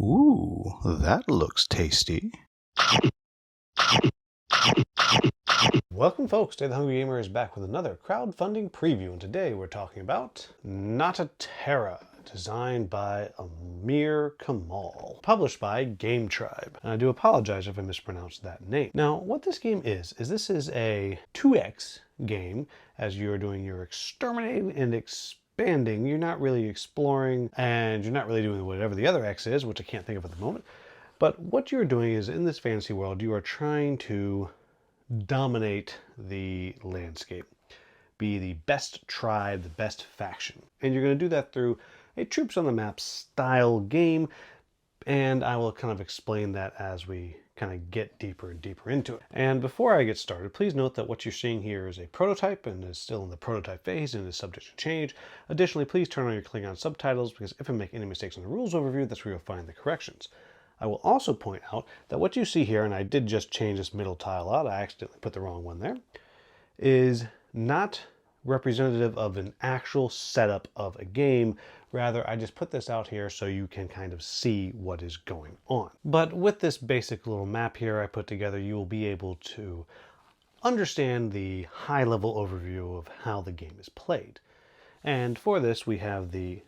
Ooh, that looks tasty. Welcome folks, Today the Hungry Gamer is back with another crowdfunding preview, and today we're talking about Nattatera, designed by Amir Kamal, published by Game Tribe. And I do apologize if I mispronounced that name. Now, what this game is this is a 2X game, as you're doing your exterminating and expanding. You're not really exploring, and you're not really doing whatever the other X is, which I can't think of at the moment. But what you're doing is, in this fantasy world, you are trying to dominate the landscape, be the best tribe, the best faction. And you're going to do that through a troops on the map style game, and I will kind of explain that as we kind of get deeper and deeper into it. And before I get started, please note that what you're seeing here is a prototype and is still in the prototype phase and is subject to change. Additionally, please turn on your Klingon subtitles, because if I make any mistakes in the rules overview, that's where you'll find the corrections. I will also point out that what you see here, and I did just change this middle tile out, I accidentally put the wrong one there, is not representative of an actual setup of a game. Rather, I just put this out here so you can kind of see what is going on. But with this basic little map here I put together, you will be able to understand the high-level overview of how the game is played. And for this, we have the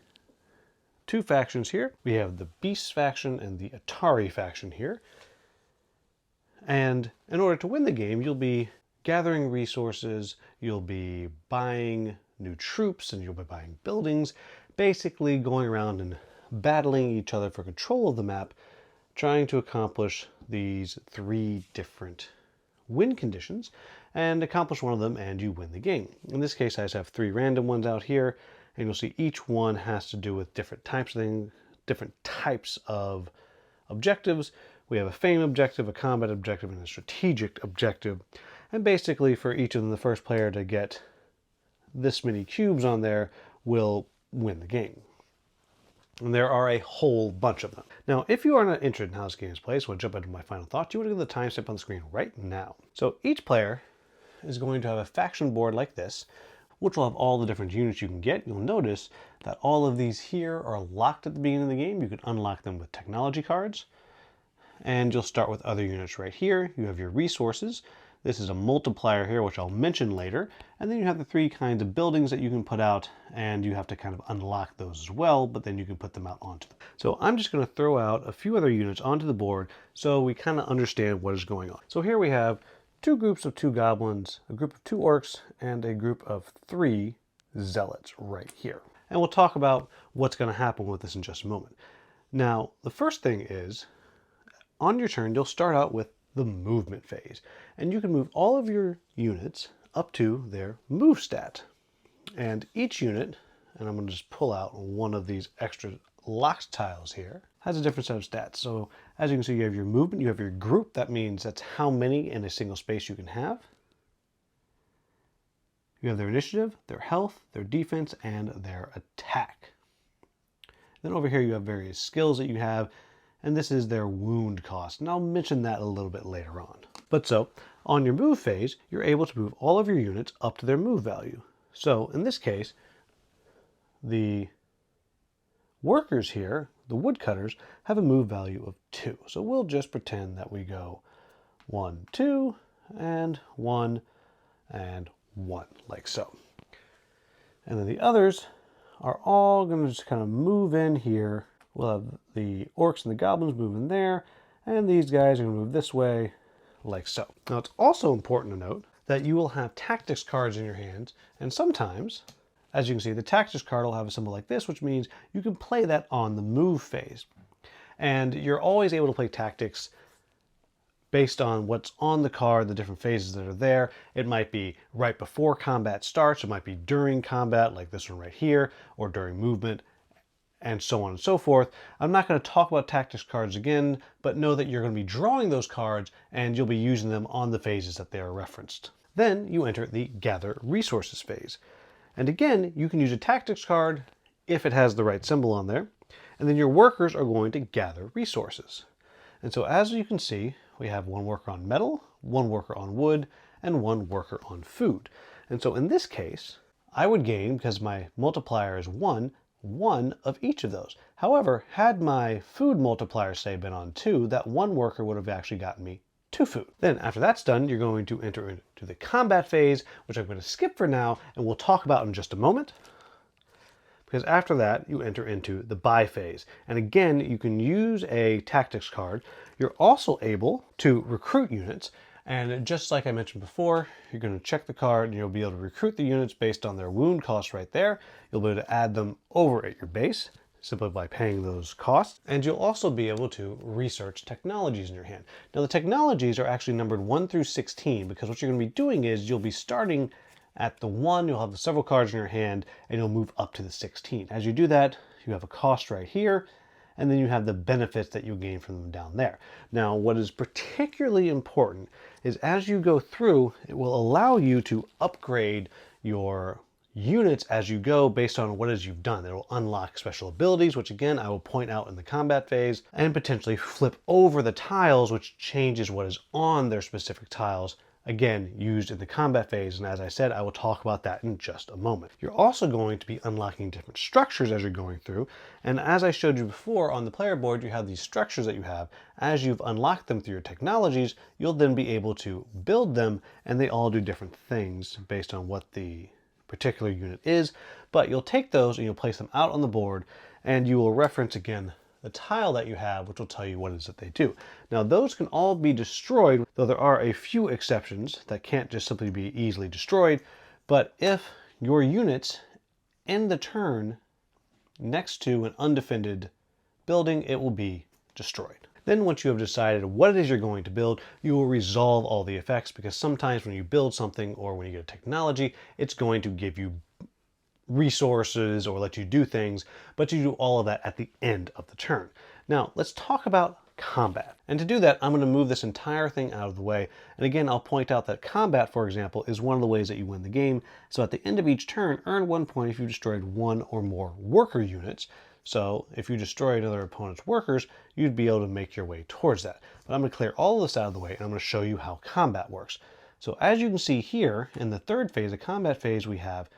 two factions here. We have the Beasts faction and the Atari faction here. And in order to win the game, you'll be gathering resources, you'll be buying new troops, and you'll be buying buildings, basically going around and battling each other for control of the map, trying to accomplish these three different win conditions, and accomplish one of them and you win the game. In this case, I just have three random ones out here, and you'll see each one has to do with different types of things, different types of objectives. We have a fame objective, a combat objective, and a strategic objective. And basically, for each of them, the first player to get this many cubes on there will win the game. And there are a whole bunch of them. Now, if you are not interested in how this game is played, so I'll jump into my final thoughts, you want to go to the timestamp on the screen right now. So each player is going to have a faction board like this, which will have all the different units you can get. You'll notice that all of these here are locked at the beginning of the game. You can unlock them with technology cards. And you'll start with other units right here. You have your resources. This is a multiplier here, which I'll mention later. And then you have the three kinds of buildings that you can put out, and you have to kind of unlock those as well, but then you can put them out onto them. So I'm just going to throw out a few other units onto the board so we kind of understand what is going on. So here we have two groups of 2 goblins, a group of 2 orcs, and a group of 3 zealots right here. And we'll talk about what's going to happen with this in just a moment. Now, the first thing is, on your turn, you'll start out with the movement phase. And you can move all of your units up to their move stat. And each unit, and I'm going to just pull out one of these extra locked tiles here, has a different set of stats. So as you can see, you have your movement, you have your group. That means that's how many in a single space you can have. You have their initiative, their health, their defense, and their attack. Then over here you have various skills that you have, and this is their wound cost. And I'll mention that a little bit later on. But so, on your move phase, you're able to move all of your units up to their move value. So in this case, the workers here, the woodcutters, have a move value of 2. So we'll just pretend that we go 1, 2, and 1, and 1, like so. And then the others are all going to just kind of move in here. We'll have the orcs and the goblins move in there, and these guys are going to move this way, like so. Now it's also important to note that you will have tactics cards in your hands, and sometimes, as you can see, the tactics card will have a symbol like this, which means you can play that on the move phase. And you're always able to play tactics based on what's on the card, the different phases that are there. It might be right before combat starts, it might be during combat, like this one right here, or during movement, and so on and so forth. I'm not going to talk about tactics cards again, but know that you're going to be drawing those cards, and you'll be using them on the phases that they are referenced. Then you enter the gather resources phase. And again, you can use a tactics card if it has the right symbol on there, and then your workers are going to gather resources. And so as you can see, we have one worker on metal, one worker on wood, and one worker on food. And so in this case, I would gain, because my multiplier is 1, 1 of each of those. However, had my food multiplier, say, been on 2, that one worker would have actually gotten me 2 food. Then after that's done, you're going to enter into the combat phase, which I'm going to skip for now, and we'll talk about in just a moment. Because after that, you enter into the buy phase. And again, you can use a tactics card. You're also able to recruit units. And just like I mentioned before, you're going to check the card and you'll be able to recruit the units based on their wound cost right there. You'll be able to add them over at your base simply by paying those costs. And you'll also be able to research technologies in your hand. Now the technologies are actually numbered 1 through 16 because what you're going to be doing is you'll be starting at the 1, you'll have several cards in your hand, and you'll move up to the 16. As you do that, you have a cost right here, and then you have the benefits that you gain from them down there. Now, what is particularly important is as you go through, it will allow you to upgrade your units as you go based on what it is you've done. It will unlock special abilities, which again, I will point out in the combat phase, and potentially flip over the tiles, which changes what is on their specific tiles, again, used in the combat phase. And as I said, I will talk about that in just a moment. You're also going to be unlocking different structures as you're going through. And as I showed you before on the player board, you have these structures that you have. As you've unlocked them through your technologies, you'll then be able to build them, and they all do different things based on what the particular unit is. But you'll take those and you'll place them out on the board, and you will reference again the tile that you have, which will tell you what it is that they do. Now those can all be destroyed, though there are a few exceptions that can't just simply be easily destroyed. But if your units end the turn next to an undefended building, it will be destroyed. Then once you have decided what it is you're going to build, you will resolve all the effects, because sometimes when you build something or when you get a technology, it's going to give you resources or let you do things, but you do all of that at the end of the turn. Now let's talk about combat. And to do that, I'm going to move this entire thing out of the way. And again, I'll point out that combat, for example, is one of the ways that you win the game. So at the end of each turn, earn 1 point if you destroyed 1 or more worker units. So if you destroy another opponent's workers, you'd be able to make your way towards that. But I'm going to clear all of this out of the way, and I'm going to show you how combat works. So as you can see here, in the third phase, the combat phase, we have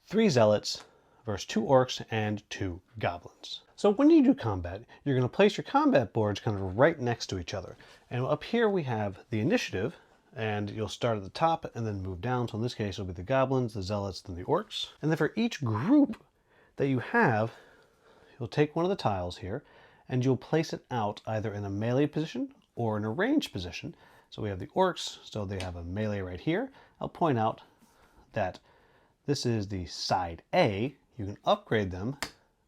3 zealots versus 2 orcs and 2 goblins. So when you do combat, you're going to place your combat boards kind of right next to each other. And up here we have the initiative, and you'll start at the top and then move down. So in this case, it'll be the goblins, the zealots, then the orcs. And then for each group that you have, you'll take one of the tiles here and you'll place it out either in a melee position or in a ranged position. So we have the orcs, so they have a melee right here. I'll point out that this is the side A. You can upgrade them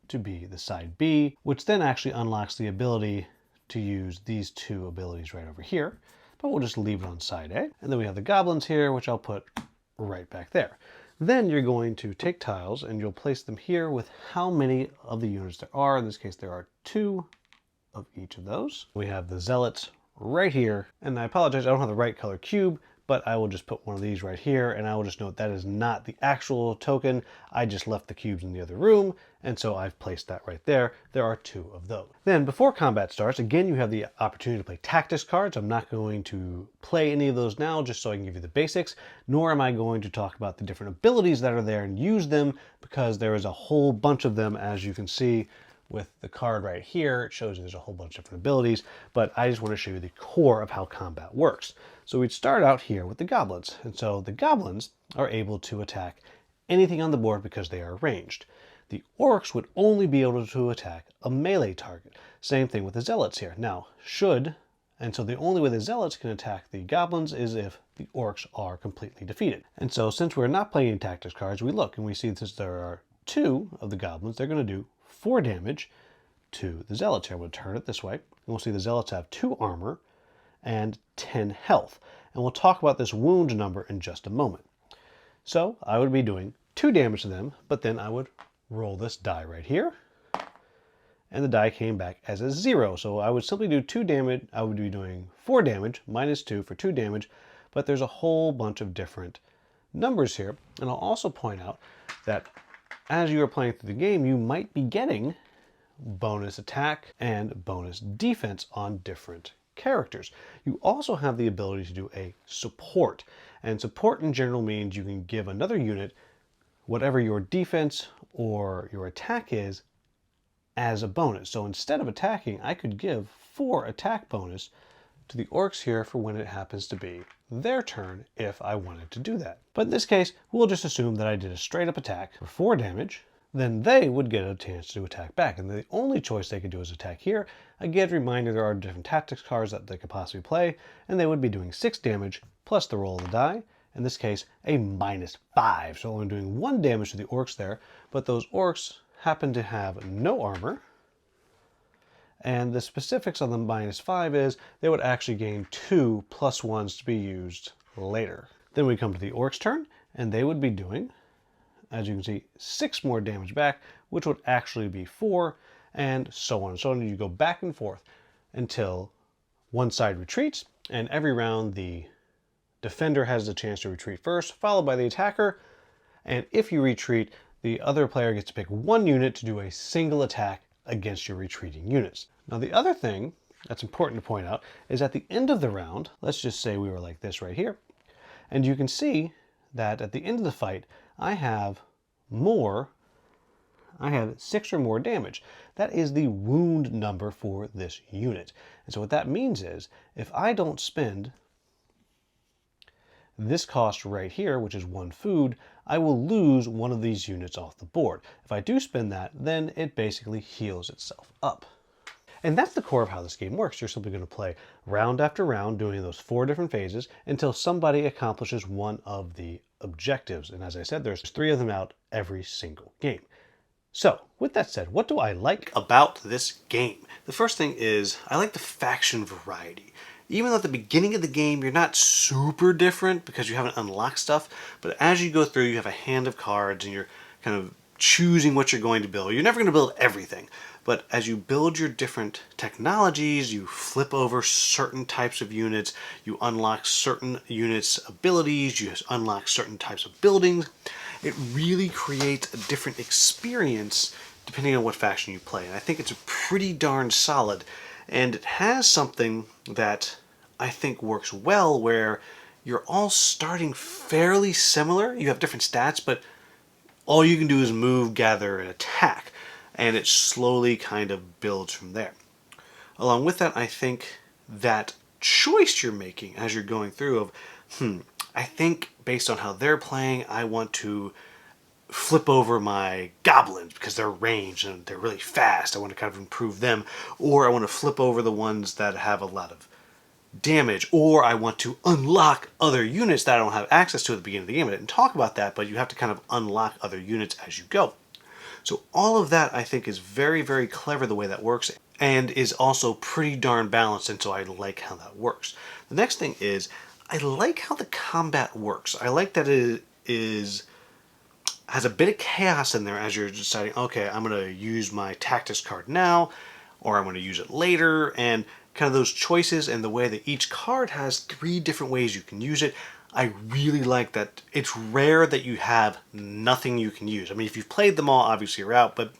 to be the side B, which then actually unlocks the ability to use these 2 abilities right over here. But we'll just leave it on side A. And then we have the goblins here, which I'll put right back there. Then you're going to take tiles and you'll place them here with how many of the units there are. In this case, there are 2 of each of those. We have the zealots right here. And I apologize, I don't have the right color cube, but I will just put one of these right here, and I will just note that is not the actual token. I just left the cubes in the other room, and so I've placed that right there. There are 2 of those. Then before combat starts, again, you have the opportunity to play tactics cards. I'm not going to play any of those now, just so I can give you the basics, nor am I going to talk about the different abilities that are there and use them, because there is a whole bunch of them, as you can see with the card right here. It shows you there's a whole bunch of different abilities, but I just want to show you the core of how combat works. So we'd start out here with the goblins. And so the goblins are able to attack anything on the board because they are ranged. The orcs would only be able to attack a melee target. Same thing with the zealots here. Now, and so the only way the zealots can attack the goblins is if the orcs are completely defeated. And so since we're not playing tactics cards, we look and we see that there are 2 of the goblins. They're going to do 4 damage to the zealots here. I'm going to turn it this way. And we'll see the zealots have 2 armor and 10 health. And we'll talk about this wound number in just a moment. So I would be doing 2 damage to them, but then I would roll this die right here. And the die came back as a 0. So I would simply do 2 damage. I would be doing 4 damage, minus 2 for 2 damage. But there's a whole bunch of different numbers here. And I'll also point out that as you are playing through the game, you might be getting bonus attack and bonus defense on different characters. You also have the ability to do a support. And support in general means you can give another unit whatever your defense or your attack is as a bonus. So instead of attacking, I could give 4 attack bonus to the orcs here for when it happens to be their turn if I wanted to do that. But in this case, we'll just assume that I did a straight up attack for 4 damage. Then they would get a chance to attack back. And the only choice they could do is attack here. Again, reminder, there are different tactics cards that they could possibly play, and they would be doing 6 damage plus the roll of the die. In this case, a -5. So I'm doing 1 damage to the orcs there, but those orcs happen to have no armor. And the specifics on the -5 is they would actually gain 2 +1s to be used later. Then we come to the orcs' turn, and they would be doing, as you can see, 6 more damage back, which would actually be 4, and so on and so on. You go back and forth until one side retreats, and every round the defender has the chance to retreat first, followed by the attacker. And if you retreat, the other player gets to pick 1 unit to do a single attack against your retreating units. Now the other thing that's important to point out is at the end of the round, let's just say we were like this right here, and you can see that at the end of the fight, I have 6 or more damage. That is the wound number for this unit. And so what that means is, if I don't spend this cost right here, which is 1 food, I will lose one of these units off the board. If I do spend that, then it basically heals itself up. And that's the core of how this game works. You're simply going to play round after round, doing those 4 different phases until somebody accomplishes one of the objectives. And as I said, there's 3 of them out every single game. So, with that said, what do I like about this game? The first thing is, I like the faction variety. Even though at the beginning of the game, you're not super different because you haven't unlocked stuff, but as you go through, you have a hand of cards and you're kind of choosing what you're going to build. You're never going to build everything, but as you build your different technologies, you flip over certain types of units, you unlock certain units' abilities, you unlock certain types of buildings. It really creates a different experience depending on what faction you play. And I think it's pretty darn solid. And it has something that I think works well where you're all starting fairly similar. You have different stats, but all you can do is move, gather, and attack. And it slowly kind of builds from there. Along with that, I think that choice you're making as you're going through of, I think based on how they're playing, I want to flip over my goblins because they're ranged and they're really fast. I want to kind of improve them. Or I want to flip over the ones that have a lot of damage. Or I want to unlock other units that I don't have access to at the beginning of the game. I didn't talk about that, but you have to kind of unlock other units as you go. So all of that I think is very, very clever the way that works and is also pretty darn balanced, and so I like how that works. The next thing is I like how the combat works. I like that it has a bit of chaos in there as you're deciding, okay, I'm going to use my tactics card now, or I'm going to use it later, and kind of those choices and the way that each card has 3 different ways you can use it. I really like that. It's rare that you have nothing you can use. I mean, if you've played them all, obviously you're out, but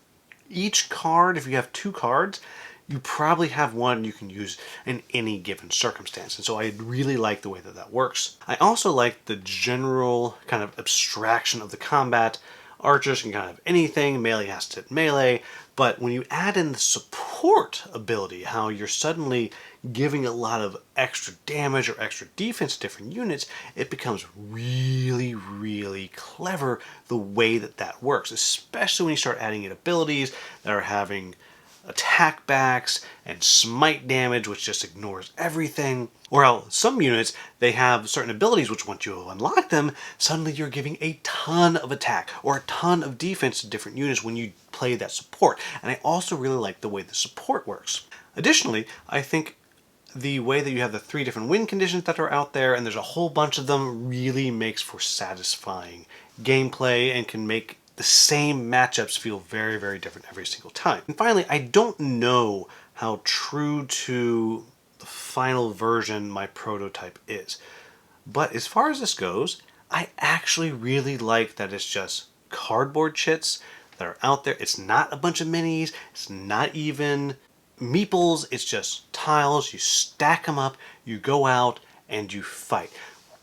each card, if you have 2 cards, you probably have one you can use in any given circumstance. And so I really like the way that that works. I also like the general kind of abstraction of the combat. Archers can kind of anything, melee has to hit melee, but when you add in the support ability, how you're suddenly giving a lot of extra damage or extra defense to different units, it becomes really, really clever the way that that works, especially when you start adding in abilities that are having attack backs and smite damage, which just ignores everything. Or how some units, they have certain abilities which once you unlock them, suddenly you're giving a ton of attack or a ton of defense to different units when you play that support. And I also really like the way the support works. Additionally, I think the way that you have the 3 different win conditions that are out there, and there's a whole bunch of them, really makes for satisfying gameplay and can make the same matchups feel very, very different every single time. And finally, I don't know how true to the final version my prototype is. But as far as this goes, I actually really like that it's just cardboard chits that are out there. It's not a bunch of minis. It's not even meeples. It's just tiles. You stack them up, you go out, and you fight.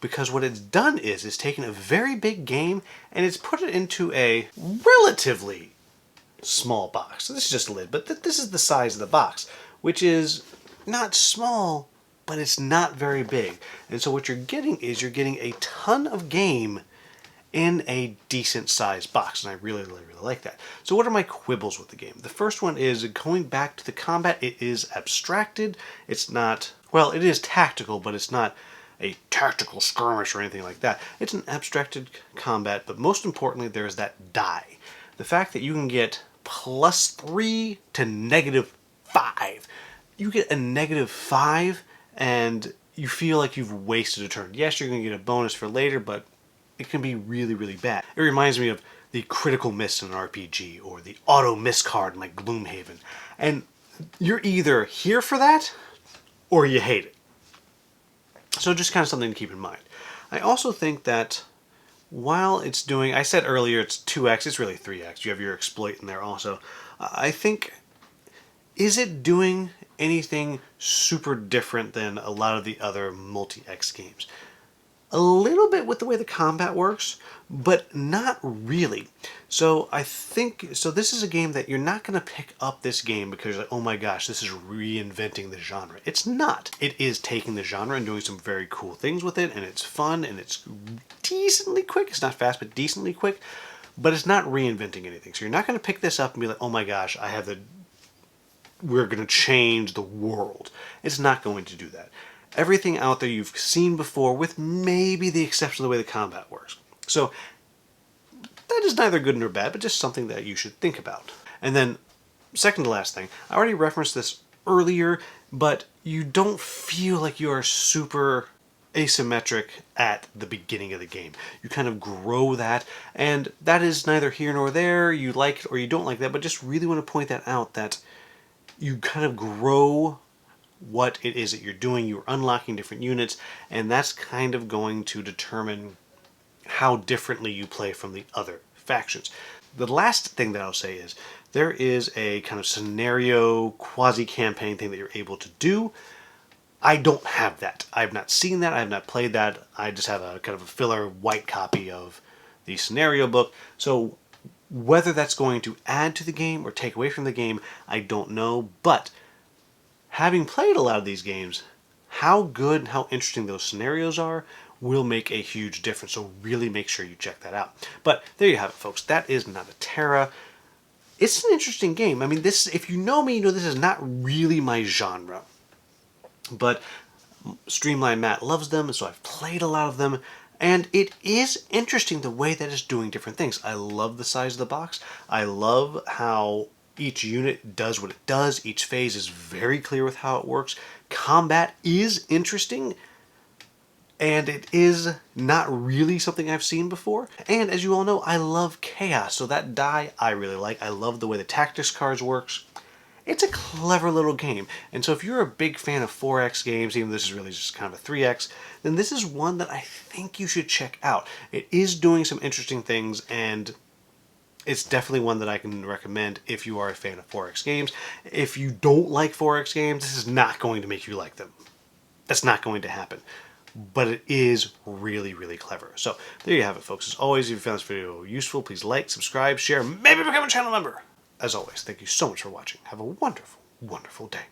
Because what it's done is it's taken a very big game and it's put it into a relatively small box. So this is just a lid, but this is the size of the box, which is not small, but it's not very big. And so what you're getting is you're getting a ton of game in a decent sized box, and I really like that. So what are my quibbles with the game? The first one is going back to the combat. It is abstracted. It's not, well, it is tactical, but it's not a tactical skirmish or anything like that. It's an abstracted combat, but most importantly, there's that die. The fact that you can get +3 to -5. You get a -5 and you feel like you've wasted a turn. Yes, you're going to get a bonus for later, but it can be really bad. It reminds me of the critical miss in an RPG or the auto miss card in like Gloomhaven. And you're either here for that or you hate it. So just kind of something to keep in mind. I also think that while it's doing, I said earlier it's 2x, it's really 3x. You have your exploit in there also. I think, is it doing anything super different than a lot of the other multi-X games? A little bit with the way the combat works, but not really. So I think, so this is a game that you're not going to pick up this game because you're like, oh my gosh, this is reinventing the genre. It's not. It is taking the genre and doing some very cool things with it, and it's fun, and it's decently quick. It's not fast, but decently quick, but it's not reinventing anything. So you're not going to pick this up and be like, oh my gosh, we're going to change the world. It's not going to do that. Everything out there you've seen before, with maybe the exception of the way the combat works. So that is neither good nor bad, but just something that you should think about. And then, second to last thing, I already referenced this earlier, but you don't feel like you are super asymmetric at the beginning of the game. You kind of grow that, and that is neither here nor there. You like it or you don't like that, but just really want to point that out, that you kind of grow what it is that you're doing. You're unlocking different units, and that's kind of going to determine how differently you play from the other factions. The last thing that I'll say is there is a kind of scenario quasi-campaign thing that you're able to do. I don't have that. I've not seen that. I have not played that. I just have a kind of a filler white copy of the scenario book. So whether that's going to add to the game or take away from the game, I don't know. But having played a lot of these games, how good and how interesting those scenarios are will make a huge difference. So really make sure you check that out. But there you have it, folks. That is Nataterra. It's an interesting game. I mean, this, if you know me, you know this is not really my genre. But Streamline Matt loves them, and so I've played a lot of them. And it is interesting the way that it's doing different things. I love the size of the box. I love how each unit does what it does. Each phase is very clear with how it works. Combat is interesting, and it is not really something I've seen before. And as you all know, I love chaos, so that die I really like. I love the way the tactics cards works. It's a clever little game. And so if you're a big fan of 4X games, even though this is really just kind of a 3X, then this is one that I think you should check out. It is doing some interesting things, and it's definitely one that I can recommend if you are a fan of 4X games. If you don't like 4X games, this is not going to make you like them. That's not going to happen. But it is really clever. So there you have it, folks. As always, if you found this video useful, please like, subscribe, share, maybe become a channel member. As always, thank you so much for watching. Have a wonderful day.